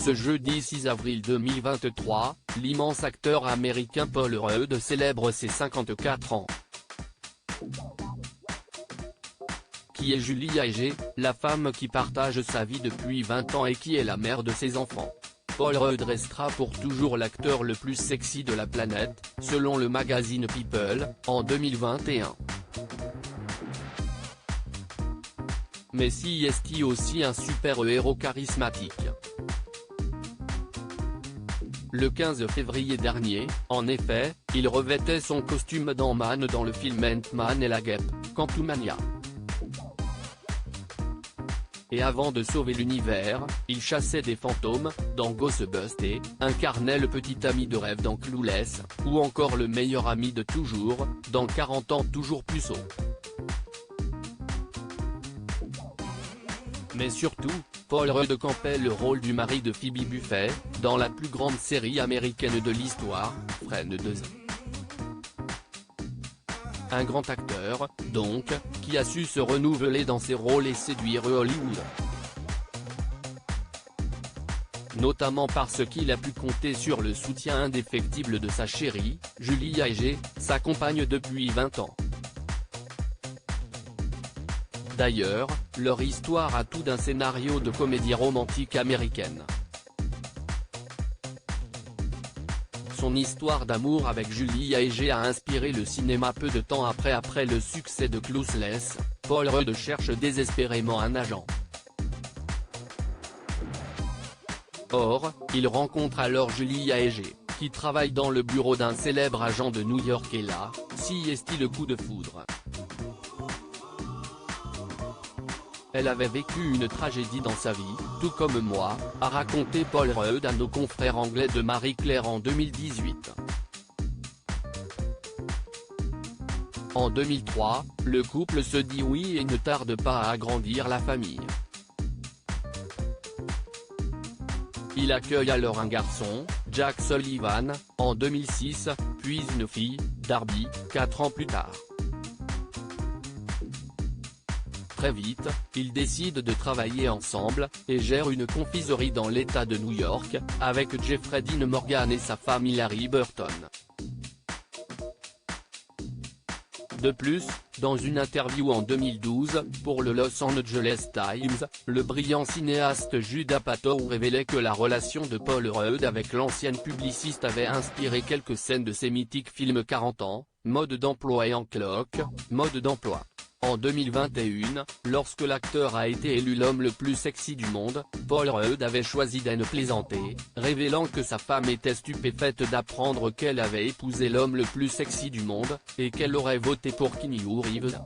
Ce jeudi 6 avril 2023, l'immense acteur américain Paul Rudd célèbre ses 54 ans. Qui est Julia Egge, la femme qui partage sa vie depuis 20 ans et qui est la mère de ses enfants. Paul Rudd restera pour toujours l'acteur le plus sexy de la planète, selon le magazine People, en 2021. Mais si est-il aussi un super-héros charismatique? Le 15 février dernier, en effet, il revêtait son costume d'Ant-Man dans le film Ant-Man et la Guêpe, Quantumania. Et avant de sauver l'univers, il chassait des fantômes, dans Ghostbusters, incarnait le petit ami de rêve dans Clueless, ou encore le meilleur ami de toujours, dans 40 ans toujours puceau. Mais surtout, Paul Rudd campait le rôle du mari de Phoebe Buffay, dans la plus grande série américaine de l'histoire, Friends. Un grand acteur, donc, qui a su se renouveler dans ses rôles et séduire Hollywood. Notamment parce qu'il a pu compter sur le soutien indéfectible de sa chérie, Julia Egge, sa compagne depuis 20 ans. D'ailleurs, leur histoire a tout d'un scénario de comédie romantique américaine. Son histoire d'amour avec Julia Egge a inspiré le cinéma peu de temps après le succès de Clueless. Paul Rudd cherche désespérément un agent. Or, il rencontre alors Julia Egge, qui travaille dans le bureau d'un célèbre agent de New York et là, si est-il le coup de foudre. Elle avait vécu une tragédie dans sa vie, tout comme moi, a raconté Paul Rudd à nos confrères anglais de Marie-Claire en 2018. En 2003, le couple se dit oui et ne tarde pas à agrandir la famille. Il accueille alors un garçon, Jack Sullivan, en 2006, puis une fille, Darby, 4 ans plus tard. Très vite, ils décident de travailler ensemble, et gèrent une confiserie dans l'État de New York, avec Jeffrey Dean Morgan et sa femme Hilarie Burton. De plus, dans une interview en 2012, pour le Los Angeles Times, le brillant cinéaste Judd Apatow révélait que la relation de Paul Rudd avec l'ancienne publiciste avait inspiré quelques scènes de ses mythiques films 40 ans, Mode d'emploi et En Cloque, Mode d'emploi. En 2021, lorsque l'acteur a été élu l'homme le plus sexy du monde, Paul Rudd avait choisi d'en plaisanter, révélant que sa femme était stupéfaite d'apprendre qu'elle avait épousé l'homme le plus sexy du monde, et qu'elle aurait voté pour Keanu Reeves.